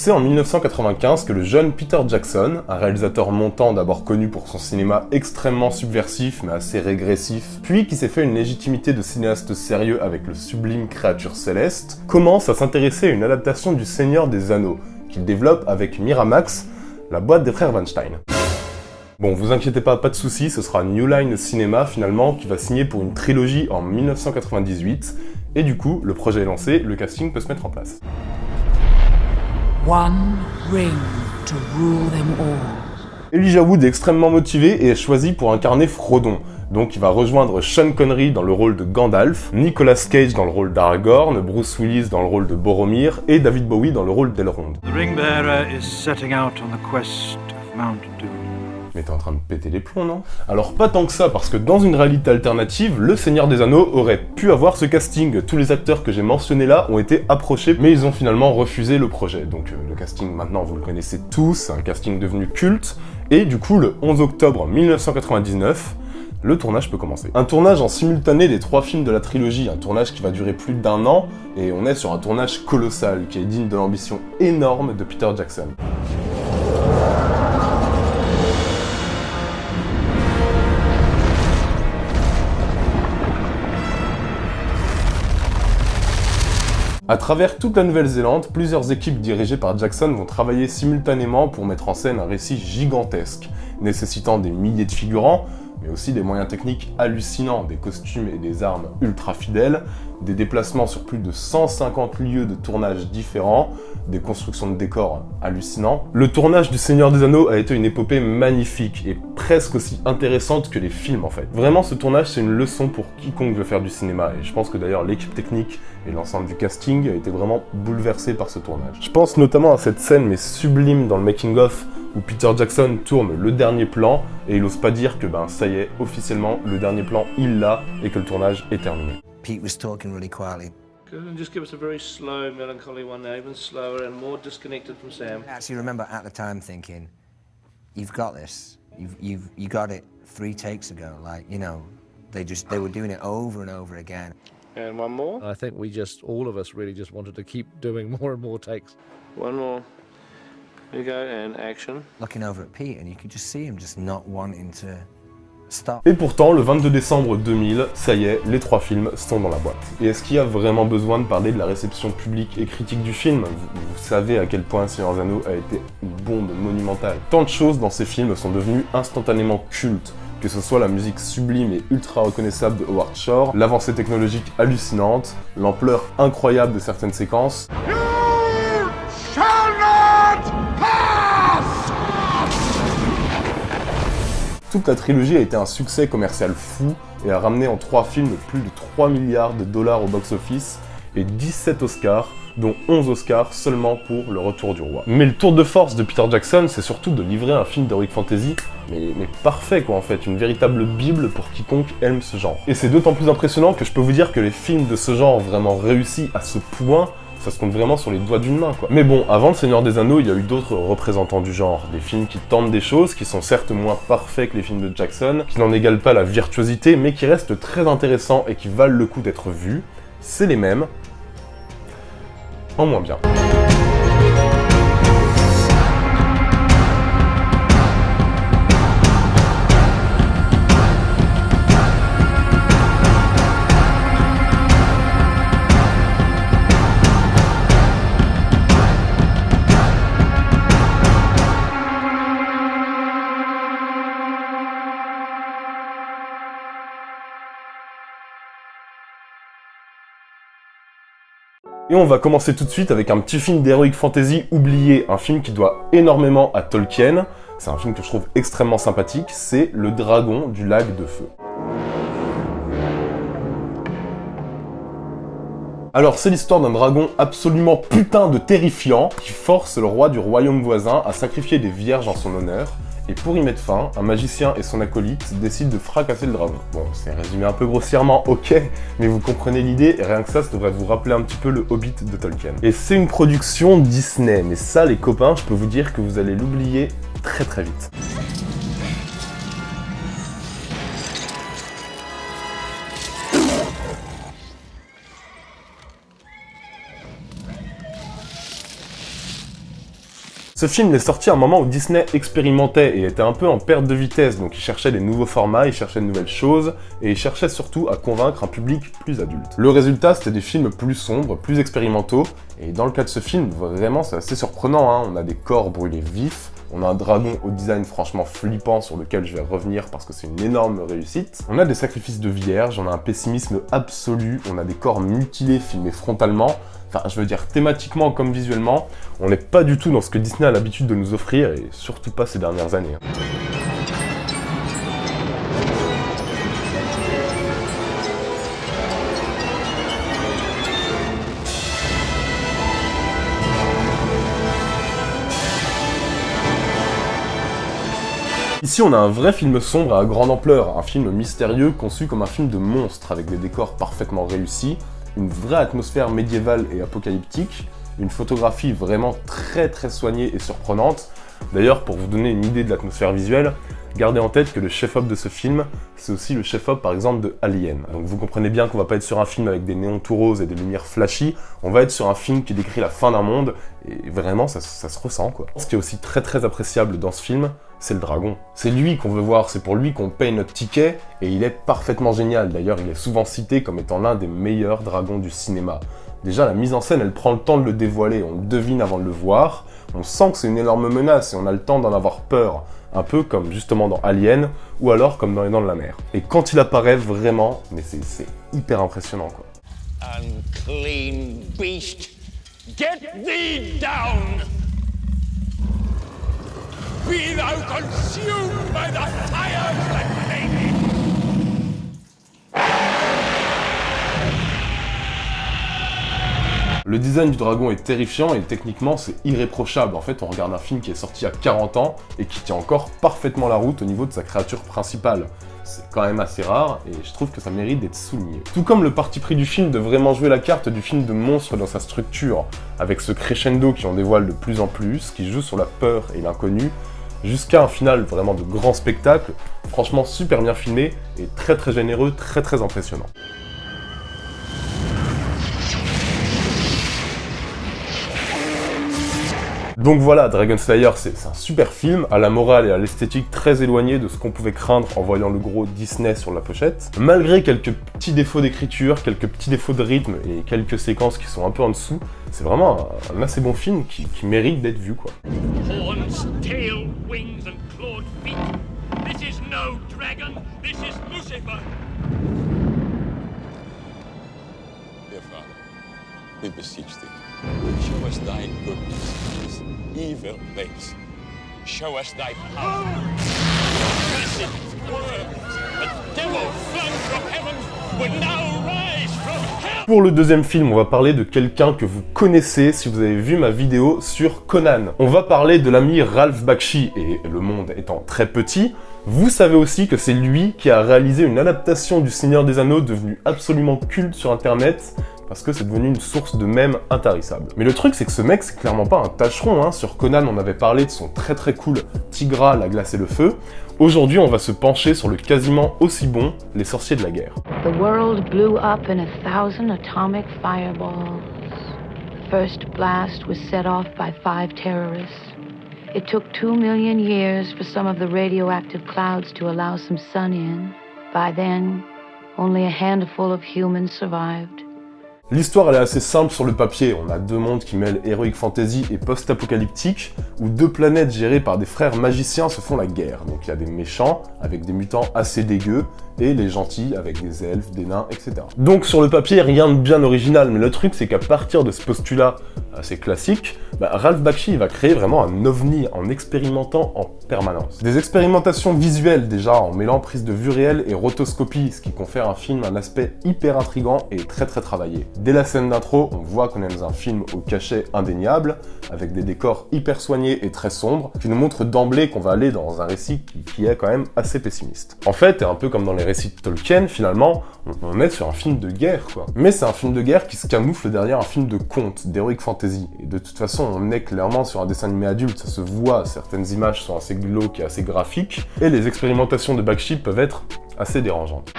c'est en 1995 que le jeune Peter Jackson, un réalisateur montant d'abord connu pour son cinéma extrêmement subversif mais assez régressif, puis qui s'est fait une légitimité de cinéaste sérieux avec le sublime Créature céleste, commence à s'intéresser à une adaptation du Seigneur des Anneaux, qu'il développe avec Miramax, la boîte des frères Weinstein. Bon, vous inquiétez pas, pas de soucis, ce sera New Line Cinema finalement qui va signer pour une trilogie en 1998, et du coup, le projet est lancé, le casting peut se mettre en place. One ring to rule them all. Elijah Wood est extrêmement motivé et est choisi pour incarner Frodon. Donc il va rejoindre Sean Connery dans le rôle de Gandalf, Nicolas Cage dans le rôle d'Aragorn, Bruce Willis dans le rôle de Boromir et David Bowie dans le rôle d'Elrond. The Ringbearer is setting out on the quest of Mount Doom. Mais t'es en train de péter les plombs, non? Alors pas tant que ça, parce que dans une réalité alternative, le Seigneur des Anneaux aurait pu avoir ce casting. Tous les acteurs que j'ai mentionnés là ont été approchés, mais ils ont finalement refusé le projet. Donc le casting, maintenant, vous le connaissez tous, c'est un casting devenu culte. Et du coup, le 11 octobre 1999, le tournage peut commencer. Un tournage en simultané des 3 films de la trilogie, un tournage qui va durer plus d'1 an, et on est sur un tournage colossal, qui est digne de l'ambition énorme de Peter Jackson. À travers toute la Nouvelle-Zélande, plusieurs équipes dirigées par Jackson vont travailler simultanément pour mettre en scène un récit gigantesque, nécessitant des milliers de figurants, mais aussi des moyens techniques hallucinants, des costumes et des armes ultra fidèles, des déplacements sur plus de 150 lieux de tournage différents, des constructions de décors hallucinants. Le tournage du Seigneur des Anneaux a été une épopée magnifique et presque aussi intéressante que les films en fait. Vraiment, ce tournage c'est une leçon pour quiconque veut faire du cinéma et je pense que d'ailleurs l'équipe technique et l'ensemble du casting a été vraiment bouleversé par ce tournage. Je pense notamment à cette scène mais sublime dans le making-of où Peter Jackson tourne le dernier plan et il ose pas dire que ça y est, officiellement le dernier plan il l'a et que le tournage est terminé. Pete was talking really quietly. Just give us a very slow, melancholy one now, even slower and more disconnected from Sam. I actually remember at the time thinking, "You've got this. You got it 3 takes ago." Like, you know, they were doing it over and over again. And one more. I think all of us really just wanted to keep doing more and more takes. One more. Here you go, and action. Looking over at Pete, and you could just see him just not wanting to stop. Et pourtant, le 22 décembre 2000, ça y est, les 3 films sont dans la boîte. Et est-ce qu'il y a vraiment besoin de parler de la réception publique et critique du film? Vous savez à quel point Seigneur des Anneaux a été une bombe monumentale. Tant de choses dans ces films sont devenues instantanément cultes. Que ce soit la musique sublime et ultra reconnaissable de Howard Shore, l'avancée technologique hallucinante, l'ampleur incroyable de certaines séquences. Toute la trilogie a été un succès commercial fou et a ramené en 3 films plus de 3 milliards de dollars au box-office et 17 Oscars, dont 11 Oscars seulement pour Le Retour du Roi. Mais le tour de force de Peter Jackson, c'est surtout de livrer un film d'heroic fantasy, mais parfait quoi en fait, une véritable bible pour quiconque aime ce genre. Et c'est d'autant plus impressionnant que je peux vous dire que les films de ce genre vraiment réussis à ce point, ça se compte vraiment sur les doigts d'une main quoi. Mais bon, avant le Seigneur des Anneaux, il y a eu d'autres représentants du genre, des films qui tentent des choses, qui sont certes moins parfaits que les films de Jackson, qui n'en égalent pas la virtuosité, mais qui restent très intéressants et qui valent le coup d'être vus. C'est les mêmes, en moins bien. Et on va commencer tout de suite avec un petit film d'heroic fantasy oublié, un film qui doit énormément à Tolkien. C'est un film que je trouve extrêmement sympathique, c'est Le Dragon du Lac de Feu. Alors c'est l'histoire d'un dragon absolument putain de terrifiant qui force le roi du royaume voisin à sacrifier des vierges en son honneur. Et pour y mettre fin, un magicien et son acolyte décident de fracasser le dragon. Bon, c'est résumé un peu grossièrement, ok, mais vous comprenez l'idée, et rien que ça devrait vous rappeler un petit peu le Hobbit de Tolkien. Et c'est une production Disney, mais ça les copains, je peux vous dire que vous allez l'oublier très très vite. Ce film est sorti à un moment où Disney expérimentait et était un peu en perte de vitesse, donc il cherchait des nouveaux formats, il cherchait de nouvelles choses, et il cherchait surtout à convaincre un public plus adulte. Le résultat, c'était des films plus sombres, plus expérimentaux, et dans le cas de ce film, vraiment c'est assez surprenant, hein. On a des corps brûlés vifs, on a un dragon au design franchement flippant sur lequel je vais revenir parce que c'est une énorme réussite. On a des sacrifices de vierges, on a un pessimisme absolu, on a des corps mutilés filmés frontalement. Enfin, je veux dire, thématiquement comme visuellement, on n'est pas du tout dans ce que Disney a l'habitude de nous offrir, et surtout pas ces dernières années. Ici, on a un vrai film sombre à grande ampleur, un film mystérieux conçu comme un film de monstre, avec des décors parfaitement réussis, une vraie atmosphère médiévale et apocalyptique, une photographie vraiment très soignée et surprenante. D'ailleurs, pour vous donner une idée de l'atmosphère visuelle, gardez en tête que le chef-op de ce film, c'est aussi le chef-op par exemple de Alien. Donc vous comprenez bien qu'on va pas être sur un film avec des néons tout roses et des lumières flashy, on va être sur un film qui décrit la fin d'un monde, et vraiment ça se ressent quoi. Ce qui est aussi très appréciable dans ce film, c'est le dragon. C'est lui qu'on veut voir, c'est pour lui qu'on paye notre ticket, et il est parfaitement génial. D'ailleurs, il est souvent cité comme étant l'un des meilleurs dragons du cinéma. Déjà, la mise en scène, elle prend le temps de le dévoiler, on le devine avant de le voir, on sent que c'est une énorme menace et on a le temps d'en avoir peur, un peu comme justement dans Alien, ou alors comme dans Les Dents de la Mer. Et quand il apparaît, vraiment, mais c'est hyper impressionnant quoi. Unclean beast, get thee down! Be thou consumed by the fires that flame thee! Le design du dragon est terrifiant et techniquement c'est irréprochable. En fait, on regarde un film qui est sorti à 40 ans et qui tient encore parfaitement la route au niveau de sa créature principale. C'est quand même assez rare et je trouve que ça mérite d'être souligné. Tout comme le parti pris du film de vraiment jouer la carte du film de monstre dans sa structure, avec ce crescendo qui en dévoile de plus en plus, qui joue sur la peur et l'inconnu, jusqu'à un final vraiment de grand spectacle, franchement super bien filmé et très généreux, très impressionnant. Donc voilà, Dragon Slayer, c'est un super film, à la morale et à l'esthétique très éloigné de ce qu'on pouvait craindre en voyant le gros Disney sur la pochette. Malgré quelques petits défauts d'écriture, quelques petits défauts de rythme et quelques séquences qui sont un peu en dessous, c'est vraiment un assez bon film qui mérite d'être vu quoi. Horns, tail, wings, and clawed feet. This is no dragon, this is Lucifer. Dear Father, we beseech thee, show us thy goodness in this evil place. Show us thy power. Blessed words, the devil flung from heaven would now rise from hell. Pour le deuxième film, on va parler de quelqu'un que vous connaissez si vous avez vu ma vidéo sur Conan. On va parler de l'ami Ralph Bakshi, et le monde étant très petit, vous savez aussi que c'est lui qui a réalisé une adaptation du Seigneur des Anneaux devenue absolument culte sur internet, parce que c'est devenu une source de mèmes intarissable. Mais le truc, c'est que ce mec, c'est clairement pas un tâcheron, hein. Sur Conan, on avait parlé de son très cool Tigra, la glace et le feu. Aujourd'hui, on va se pencher sur le quasiment aussi bon Les Sorciers de la Guerre. The world blew up in 1,000 atomic fireballs. The first blast was set off by 5 terrorists. It took 2 million years for some of the radioactive clouds to allow some sun in. By then, only a handful of humans survived. L'histoire elle est assez simple sur le papier, on a deux mondes qui mêlent heroic fantasy et post-apocalyptique, où deux planètes gérées par des frères magiciens se font la guerre. Donc il y a des méchants avec des mutants assez dégueux, et les gentils avec des elfes, des nains, etc. Donc sur le papier, rien de bien original, mais le truc c'est qu'à partir de ce postulat assez classique, Ralph Bakshi va créer vraiment un ovni en expérimentant en permanence. Des expérimentations visuelles déjà, en mêlant prise de vue réelle et rotoscopie, ce qui confère un film un aspect hyper intriguant et très travaillé. Dès la scène d'intro, on voit qu'on est dans un film au cachet indéniable, avec des décors hyper soignés et très sombres, qui nous montrent d'emblée qu'on va aller dans un récit qui est quand même assez pessimiste. En fait, et un peu comme dans les récits de Tolkien, finalement, on est sur un film de guerre, quoi. Mais c'est un film de guerre qui se camoufle derrière un film de conte, d'heroic fantasy. Et de toute façon, on est clairement sur un dessin animé adulte, ça se voit, certaines images sont assez glauques et assez graphiques, et les expérimentations de Bakshi peuvent être assez dérangeantes.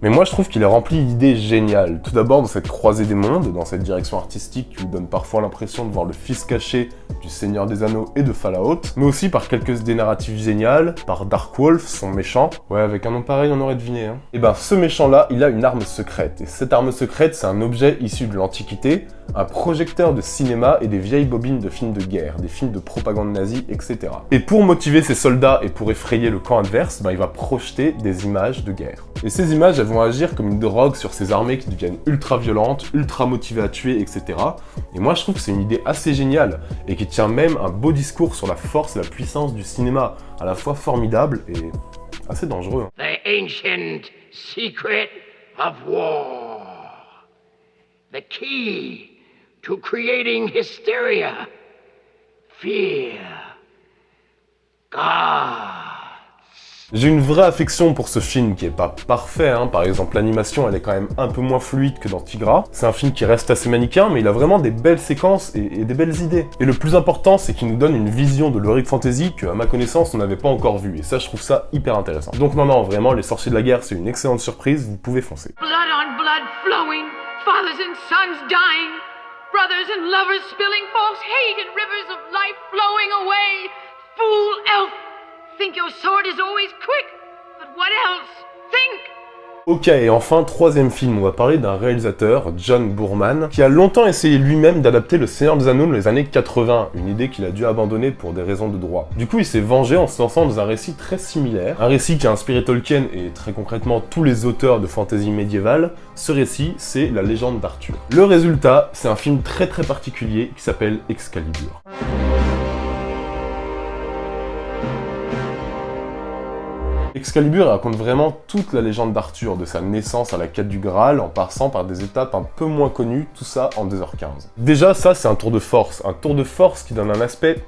Mais moi je trouve qu'il est rempli d'idées géniales. Tout d'abord dans cette croisée des mondes, dans cette direction artistique qui vous donne parfois l'impression de voir le fils caché du Seigneur des Anneaux et de Fallout, mais aussi par quelques idées narratives géniales, par Darkwolf, son méchant. Ouais, avec un nom pareil on aurait deviné, hein. Et ben ce méchant là, il a une arme secrète. Et cette arme secrète, c'est un objet issu de l'Antiquité, un projecteur de cinéma et des vieilles bobines de films de guerre, des films de propagande nazie, etc. Et pour motiver ses soldats et pour effrayer le camp adverse, il va projeter des images de guerre. Et ces images, elles vont agir comme une drogue sur ces armées qui deviennent ultra violentes, ultra motivées à tuer, etc. Et moi je trouve que c'est une idée assez géniale, et qui tient même un beau discours sur la force et la puissance du cinéma, à la fois formidable et assez dangereux. The ancient secret of war. The key to creating hysteria, fear, God. J'ai une vraie affection pour ce film qui est pas parfait, hein. Par exemple l'animation elle est quand même un peu moins fluide que dans Tigra. C'est un film qui reste assez manichéen mais il a vraiment des belles séquences et des belles idées. Et le plus important c'est qu'il nous donne une vision de l'heroic fantasy que à ma connaissance on n'avait pas encore vu et ça je trouve ça hyper intéressant. Donc non vraiment Les Sorciers de la Guerre c'est une excellente surprise, vous pouvez foncer. Blood on blood flowing, fathers and sons dying, brothers and lovers spilling false hate in rivers of life flowing away. Fool elf! Think your sword is always quick, but what else? Think! Ok, et enfin, troisième film, on va parler d'un réalisateur, John Boorman, qui a longtemps essayé lui-même d'adapter Le Seigneur des Anneaux dans les années 80, une idée qu'il a dû abandonner pour des raisons de droit. Du coup, il s'est vengé en se lançant dans un récit très similaire, un récit qui a inspiré Tolkien et très concrètement tous les auteurs de fantasy médiévale. Ce récit, c'est La Légende d'Arthur. Le résultat, c'est un film très particulier qui s'appelle Excalibur. Excalibur raconte vraiment toute la légende d'Arthur, de sa naissance à la quête du Graal, en passant par des étapes un peu moins connues, tout ça en 2h15. Déjà ça c'est un tour de force qui donne un aspect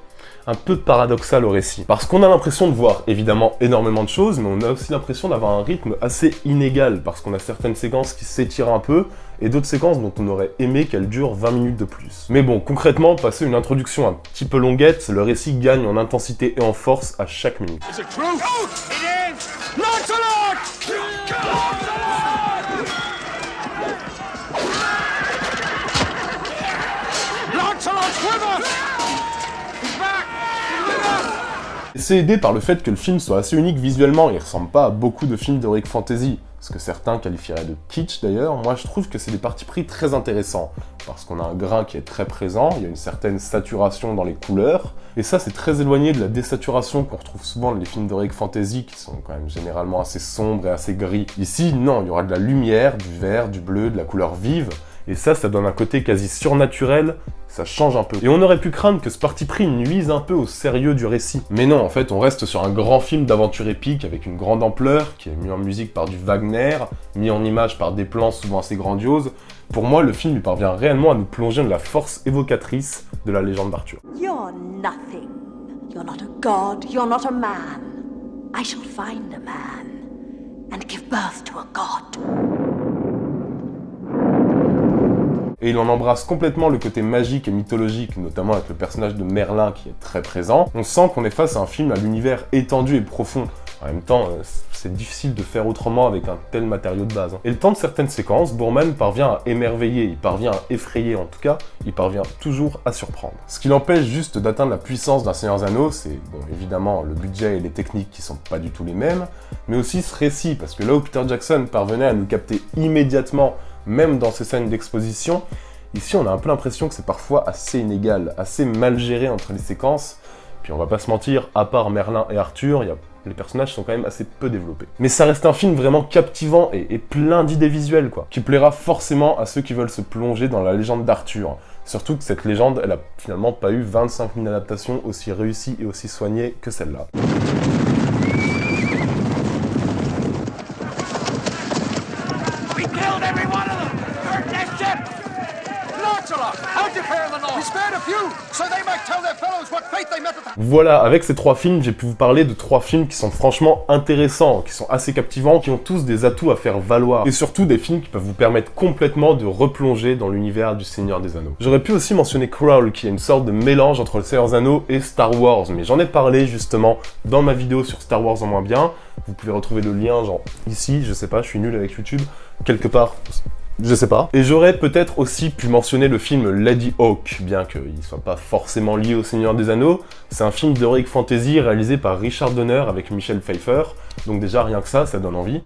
un peu paradoxal au récit. Parce qu'on a l'impression de voir évidemment énormément de choses, mais on a aussi l'impression d'avoir un rythme assez inégal, parce qu'on a certaines séquences qui s'étirent un peu, et d'autres séquences dont on aurait aimé qu'elles durent 20 minutes de plus. Mais bon, concrètement, passer une introduction un petit peu longuette, le récit gagne en intensité et en force à chaque minute. Is it true? It is! Lancelot! Lancelot's with us! He's back! He's with us! C'est aidé par le fait que le film soit assez unique visuellement, il ressemble pas à beaucoup de films d'heroic fantasy, ce que certains qualifieraient de kitsch d'ailleurs. Moi je trouve que c'est des partis pris très intéressants, parce qu'on a un grain qui est très présent, il y a une certaine saturation dans les couleurs, et ça c'est très éloigné de la désaturation qu'on retrouve souvent dans les films d'heroic fantasy, qui sont quand même généralement assez sombres et assez gris. Ici, non, il y aura de la lumière, du vert, du bleu, de la couleur vive, et ça donne un côté quasi surnaturel, ça change un peu. Et on aurait pu craindre que ce parti pris nuise un peu au sérieux du récit. Mais non, en fait, on reste sur un grand film d'aventure épique avec une grande ampleur, qui est mis en musique par du Wagner, mis en image par des plans souvent assez grandioses. Pour moi, le film lui parvient réellement à nous plonger dans la force évocatrice de la légende d'Arthur. You're nothing. You're not a god, you're not a man. I shall find a man and give birth to a god. Et il en embrasse complètement le côté magique et mythologique, notamment avec le personnage de Merlin qui est très présent. On sent qu'on est face à un film à l'univers étendu et profond. En même temps, c'est difficile de faire autrement avec un tel matériau de base. Et le temps de certaines séquences, Boorman parvient à émerveiller, il parvient à effrayer en tout cas, il parvient toujours à surprendre. Ce qui l'empêche juste d'atteindre la puissance d'un Seigneur des Anneaux, c'est bon, évidemment le budget et les techniques qui sont pas du tout les mêmes, mais aussi ce récit, parce que là où Peter Jackson parvenait à nous capter immédiatement, même dans ces scènes d'exposition, ici on a un peu l'impression que c'est parfois assez inégal, assez mal géré entre les séquences, puis on va pas se mentir, à part Merlin et Arthur, les personnages sont quand même assez peu développés. Mais ça reste un film vraiment captivant et plein d'idées visuelles, quoi, qui plaira forcément à ceux qui veulent se plonger dans la légende d'Arthur. Surtout que cette légende, elle a finalement pas eu 25 000 adaptations aussi réussies et aussi soignées que celle-là. We killed every one of them! Hurt their ship! Lancelot, how Voilà, avec ces 3 films, j'ai pu vous parler de 3 films qui sont franchement intéressants, qui sont assez captivants, qui ont tous des atouts à faire valoir, et surtout des films qui peuvent vous permettre complètement de replonger dans l'univers du Seigneur des Anneaux. J'aurais pu aussi mentionner Crawl, qui est une sorte de mélange entre le Seigneur des Anneaux et Star Wars, mais j'en ai parlé justement dans ma vidéo sur Star Wars en moins bien. Vous pouvez retrouver le lien, genre ici, je sais pas, je suis nul avec YouTube, quelque part. Je sais pas. Et j'aurais peut-être aussi pu mentionner le film Lady Hawk, bien qu'il soit pas forcément lié au Seigneur des Anneaux. C'est un film d'heroic fantasy réalisé par Richard Donner avec Michelle Pfeiffer, donc déjà rien que ça donne envie.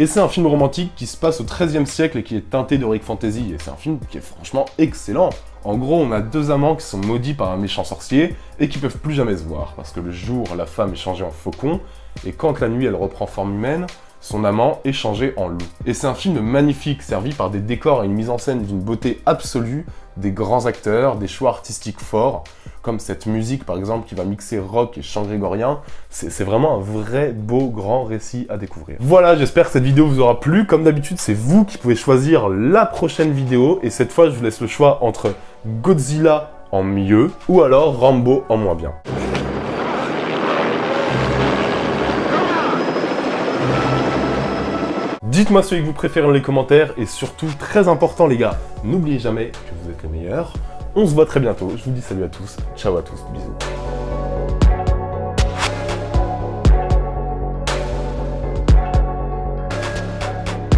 Et c'est un film romantique qui se passe au XIIIe siècle et qui est teinté d'heroic fantasy, et c'est un film qui est franchement excellent. En gros, on a 2 amants qui sont maudits par un méchant sorcier et qui peuvent plus jamais se voir, parce que le jour, la femme est changée en faucon, et quand la nuit, elle reprend forme humaine, son amant est changé en loup. Et c'est un film magnifique, servi par des décors et une mise en scène d'une beauté absolue, des grands acteurs, des choix artistiques forts, comme cette musique par exemple qui va mixer rock et chant grégorien. C'est vraiment un vrai beau grand récit à découvrir. Voilà, j'espère que cette vidéo vous aura plu. Comme d'habitude, c'est vous qui pouvez choisir la prochaine vidéo, et cette fois je vous laisse le choix entre Godzilla en mieux ou alors Rambo en moins bien. Dites-moi celui que vous préférez dans les commentaires, et surtout, très important les gars, n'oubliez jamais que vous êtes les meilleurs. On se voit très bientôt, je vous dis salut à tous, ciao à tous, bisous.